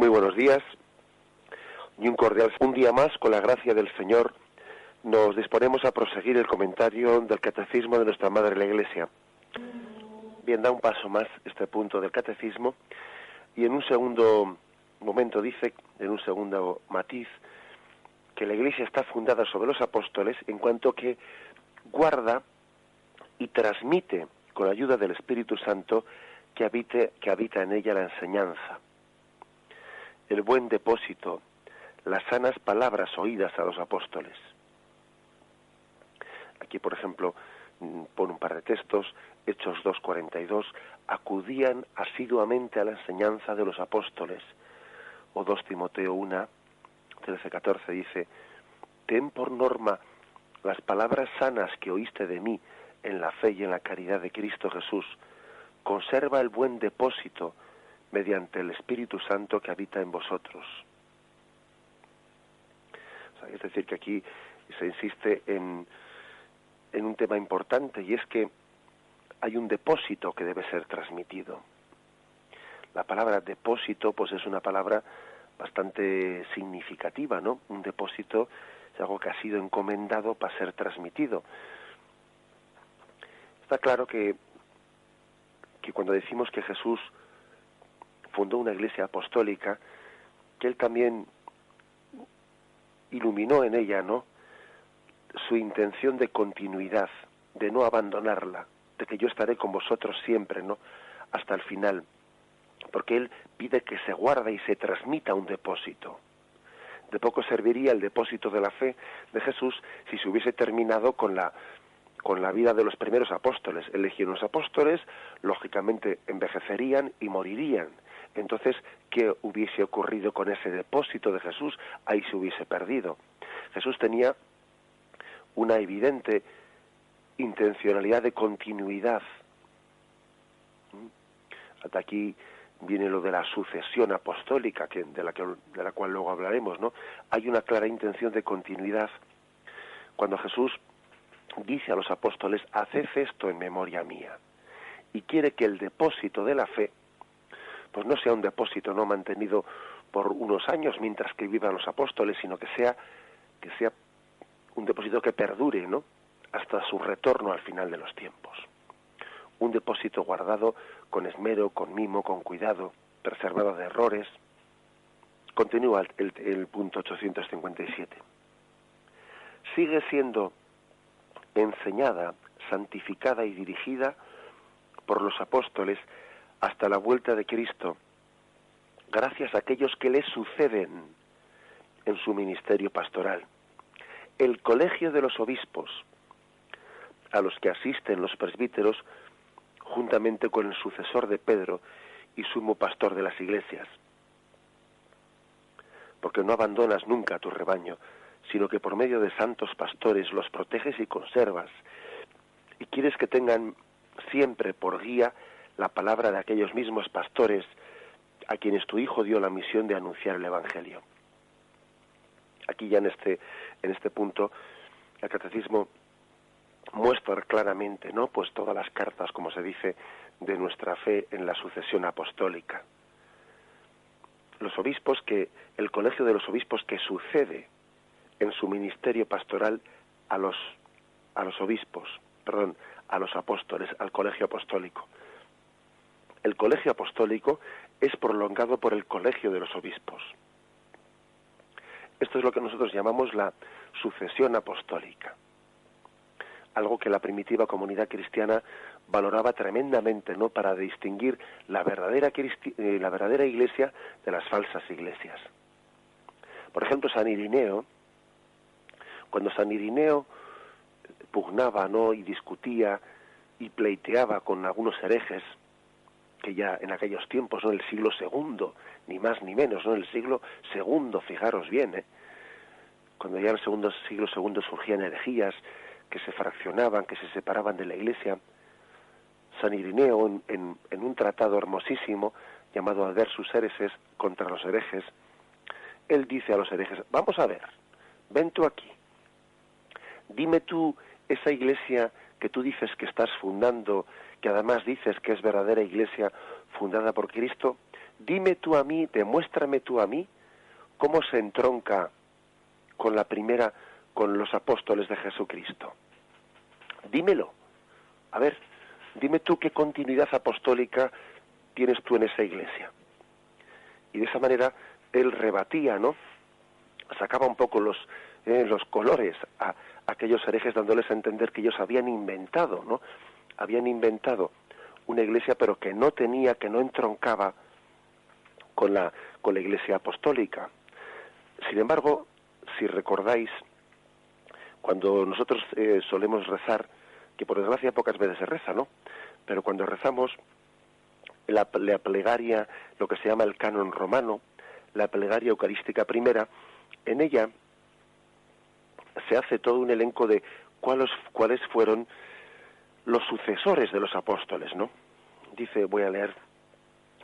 Muy buenos días y un cordial. Un día más, con la gracia del Señor, nos disponemos a proseguir el comentario del Catecismo de nuestra Madre la Iglesia. Bien, da un paso más este punto del Catecismo y en un segundo momento dice, en un segundo matiz, que la Iglesia está fundada sobre los apóstoles en cuanto que guarda y transmite con ayuda del Espíritu Santo que habita en ella la enseñanza, el buen depósito, las sanas palabras oídas a los apóstoles. Aquí, por ejemplo, pone un par de textos, Hechos 2:42, acudían asiduamente a la enseñanza de los apóstoles, o 2 Timoteo 1:13-14 dice, ten por norma las palabras sanas que oíste de mí en la fe y en la caridad de Cristo Jesús, conserva el buen depósito mediante el Espíritu Santo que habita en vosotros. O sea, es decir, que aquí se insiste en un tema importante, y es que hay un depósito que debe ser transmitido. La palabra depósito, pues es una palabra bastante significativa, ¿no? Un depósito es algo que ha sido encomendado para ser transmitido. Está claro que cuando decimos que Jesús fundó una iglesia apostólica, que él también iluminó en ella, ¿no?, su intención de continuidad, de no abandonarla, de que yo estaré con vosotros siempre, ¿no?, hasta el final, porque él pide que se guarde y se transmita un depósito. De poco serviría el depósito de la fe de Jesús si se hubiese terminado con la vida de los primeros apóstoles. Eligieron los apóstoles, lógicamente envejecerían y morirían. Entonces, ¿qué hubiese ocurrido con ese depósito de Jesús? Ahí se hubiese perdido. Jesús tenía una evidente intencionalidad de continuidad. Hasta aquí viene lo de la sucesión apostólica, de la cual luego hablaremos, ¿no? Hay una clara intención de continuidad. Cuando Jesús dice a los apóstoles, haced esto en memoria mía, y quiere que el depósito de la fe pues no sea un depósito no mantenido por unos años mientras que vivan los apóstoles, sino que sea un depósito que perdure, ¿no?, hasta su retorno al final de los tiempos. Un depósito guardado con esmero, con mimo, con cuidado, preservado de errores. Continúa el punto 857. Sigue siendo enseñada, santificada y dirigida por los apóstoles hasta la vuelta de Cristo, gracias a aquellos que le suceden en su ministerio pastoral. El colegio de los obispos, a los que asisten los presbíteros, juntamente con el sucesor de Pedro y sumo pastor de las iglesias. Porque no abandonas nunca a tu rebaño, sino que por medio de santos pastores los proteges y conservas, y quieres que tengan siempre por guía la palabra de aquellos mismos pastores a quienes tu Hijo dio la misión de anunciar el Evangelio. Aquí ya en este punto el Catecismo muestra claramente, ¿no?, pues todas las cartas, como se dice, de nuestra fe en la sucesión apostólica. Los obispos el colegio de los obispos que sucede en su ministerio pastoral a los apóstoles, al colegio apostólico. El colegio apostólico es prolongado por el colegio de los obispos. Esto es lo que nosotros llamamos la sucesión apostólica. Algo que la primitiva comunidad cristiana valoraba tremendamente, ¿no?, para distinguir la verdadera iglesia de las falsas iglesias. Por ejemplo, San Irineo, cuando San Irineo pugnaba, ¿no?, y discutía y pleiteaba con algunos herejes, que ya en aquellos tiempos, ¿no?, el siglo II, ni más ni menos, ¿no?, el siglo II, fijaros bien, cuando ya en el siglo II surgían herejías que se fraccionaban, que se separaban de la Iglesia, San Irineo, en un tratado hermosísimo llamado Adversus Hereses, contra los herejes, él dice a los herejes, vamos a ver, ven tú aquí, dime tú esa iglesia que tú dices que estás fundando, que además dices que es verdadera iglesia fundada por Cristo, Dime tú a mí, demuéstrame tú a mí cómo se entronca con la primera, con los apóstoles de Jesucristo. Dímelo. A ver, dime tú qué continuidad apostólica tienes tú en esa iglesia. Y de esa manera él rebatía, ¿no? Sacaba un poco los colores a aquellos herejes, dándoles a entender que ellos habían inventado, ¿no? Habían inventado una iglesia, pero que no tenía, que no entroncaba con la iglesia apostólica. Sin embargo, si recordáis, cuando nosotros solemos rezar, que por desgracia pocas veces se reza, ¿no? Pero cuando rezamos la plegaria, lo que se llama el canon romano, la plegaria eucarística primera, en ella se hace todo un elenco de cuáles fueron los sucesores de los apóstoles, ¿no? Dice, voy a leer,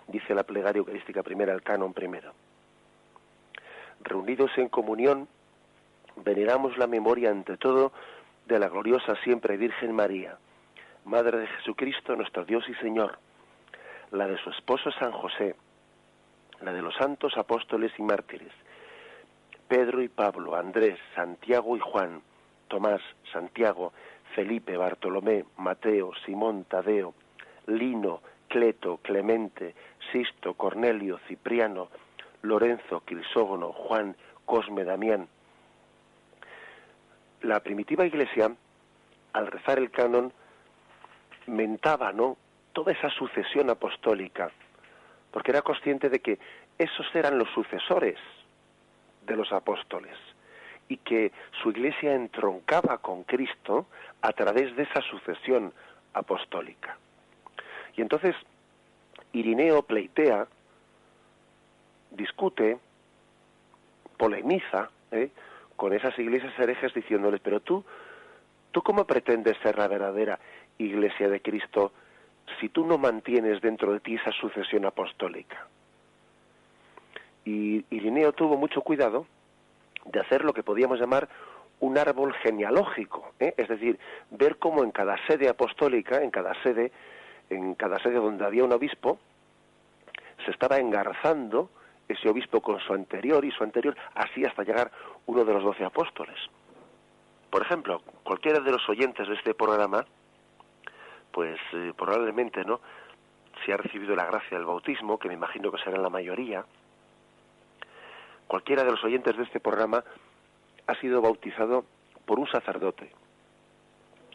dice la plegaria eucarística primera, el canon primero. Reunidos en comunión, veneramos la memoria ante todo de la gloriosa siempre Virgen María, Madre de Jesucristo, nuestro Dios y Señor, la de su esposo San José, la de los santos apóstoles y mártires, Pedro y Pablo, Andrés, Santiago y Juan, Tomás, Santiago, Felipe, Bartolomé, Mateo, Simón, Tadeo, Lino, Cleto, Clemente, Sisto, Cornelio, Cipriano, Lorenzo, Crisógono, Juan, Cosme, Damián. La primitiva iglesia, al rezar el canon, mentaba, ¿no?, toda esa sucesión apostólica, porque era consciente de que esos eran los sucesores de los apóstoles y que su iglesia entroncaba con Cristo a través de esa sucesión apostólica. Y entonces Irineo pleitea, discute, polemiza con esas iglesias herejes diciéndoles, pero tú ¿cómo pretendes ser la verdadera iglesia de Cristo si tú no mantienes dentro de ti esa sucesión apostólica? Y Irineo tuvo mucho cuidado de hacer lo que podíamos llamar un árbol genealógico, es decir, ver cómo en cada sede apostólica, en cada sede donde había un obispo, se estaba engarzando ese obispo con su anterior y su anterior, así hasta llegar uno de los 12 apóstoles. Por ejemplo, cualquiera de los oyentes de este programa, pues probablemente, ¿no?, si ha recibido la gracia del bautismo, que me imagino que será la mayoría, cualquiera de los oyentes de este programa ha sido bautizado por un sacerdote,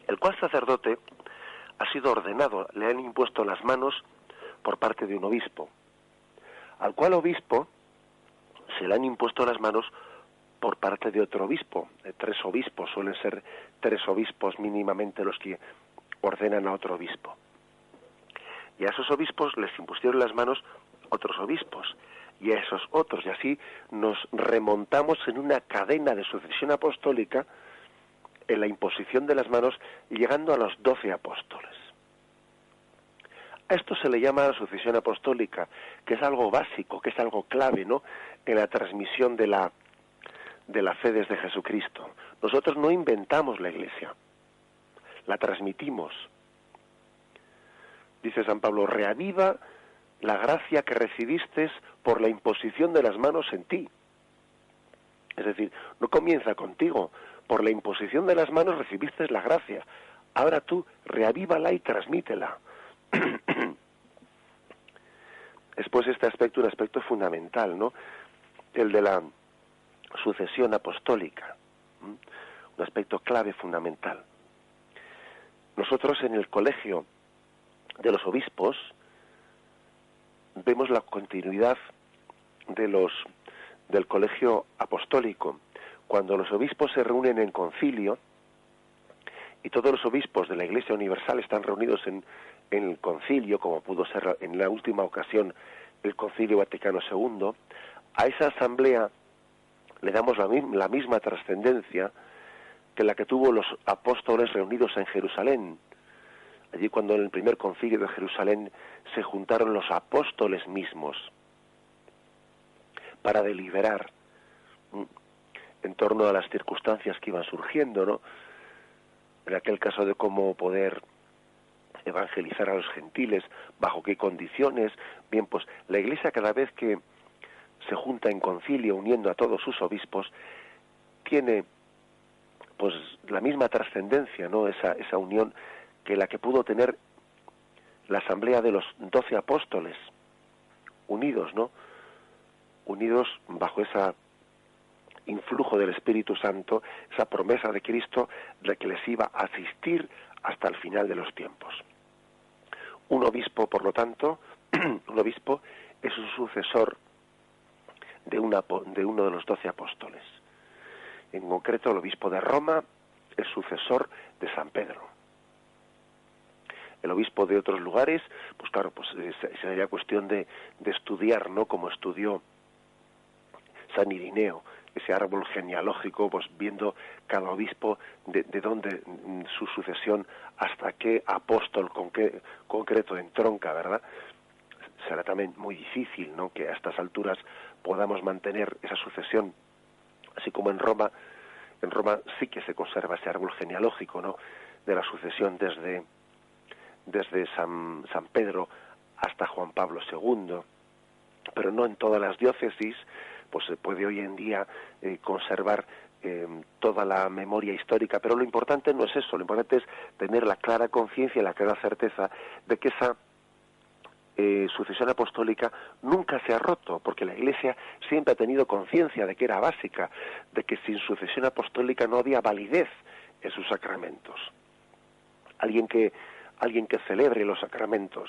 el cual sacerdote ha sido ordenado, le han impuesto las manos por parte de un obispo, al cual obispo se le han impuesto las manos por parte de otro obispo, de 3 obispos, suelen ser 3 obispos mínimamente los que ordenan a otro obispo. Y a esos obispos les impusieron las manos otros obispos, y a esos otros, y así nos remontamos en una cadena de sucesión apostólica en la imposición de las manos, llegando a los 12 apóstoles. A esto se le llama la sucesión apostólica, que es algo básico, que es algo clave, ¿no?, en la transmisión de la fe desde Jesucristo. Nosotros no inventamos la iglesia, la transmitimos. Dice San Pablo, reaviva la gracia que recibiste por la imposición de las manos en ti. Es decir, no comienza contigo, por la imposición de las manos recibiste la gracia. Ahora tú reavívala y transmítela. Después este aspecto, un aspecto fundamental, ¿no?, el de la sucesión apostólica, un aspecto clave, fundamental. Nosotros en el colegio de los obispos vemos la continuidad del colegio apostólico. Cuando los obispos se reúnen en concilio, y todos los obispos de la Iglesia Universal están reunidos en el concilio, como pudo ser en la última ocasión el Concilio Vaticano II, a esa asamblea le damos la misma trascendencia que la que tuvo los apóstoles reunidos en Jerusalén. Allí, cuando en el primer concilio de Jerusalén se juntaron los apóstoles mismos para deliberar en torno a las circunstancias que iban surgiendo, ¿no?, en aquel caso de cómo poder evangelizar a los gentiles, bajo qué condiciones. Bien, pues la Iglesia, cada vez que se junta en concilio uniendo a todos sus obispos, tiene pues la misma trascendencia, ¿no? Esa unión que la que pudo tener la asamblea de los 12 apóstoles, unidos, ¿no? Unidos bajo ese influjo del Espíritu Santo, esa promesa de Cristo de que les iba a asistir hasta el final de los tiempos. Un obispo, por lo tanto, un obispo es un sucesor de uno de los 12 apóstoles. En concreto, el obispo de Roma es sucesor de San Pedro. El obispo de otros lugares, pues claro, pues sería cuestión de estudiar, ¿no? Como estudió San Irineo, ese árbol genealógico, pues viendo cada obispo de dónde su sucesión, hasta qué apóstol concreto entronca, ¿verdad? Será también muy difícil, ¿no? Que a estas alturas podamos mantener esa sucesión, así como en Roma sí que se conserva ese árbol genealógico, ¿no? De la sucesión desde San Pedro hasta Juan Pablo II, pero no en todas las diócesis, pues se puede hoy en día conservar toda la memoria histórica, pero lo importante no es eso, lo importante es tener la clara conciencia y la clara certeza de que esa sucesión apostólica nunca se ha roto, porque la Iglesia siempre ha tenido conciencia de que era básica, de que sin sucesión apostólica no había validez en sus sacramentos. Alguien que celebre los sacramentos,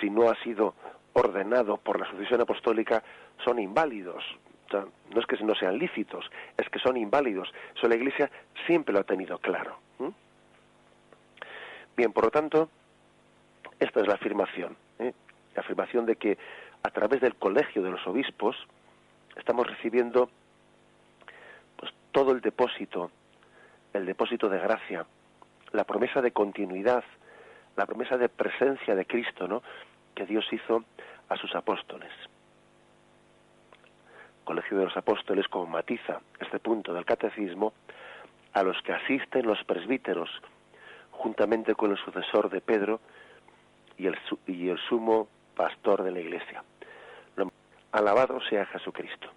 si no ha sido ordenado por la sucesión apostólica, son inválidos. O sea, no es que no sean lícitos, es que son inválidos. Eso la Iglesia siempre lo ha tenido claro. Bien, por lo tanto, esta es la afirmación, la afirmación de que a través del colegio de los obispos estamos recibiendo pues todo el depósito de gracia, la promesa de continuidad, la promesa de presencia de Cristo, ¿no? Que Dios hizo a sus apóstoles. Colegio de los apóstoles, como matiza este punto del catecismo, a los que asisten los presbíteros, juntamente con el sucesor de Pedro y el sumo pastor de la Iglesia. Alabado sea Jesucristo.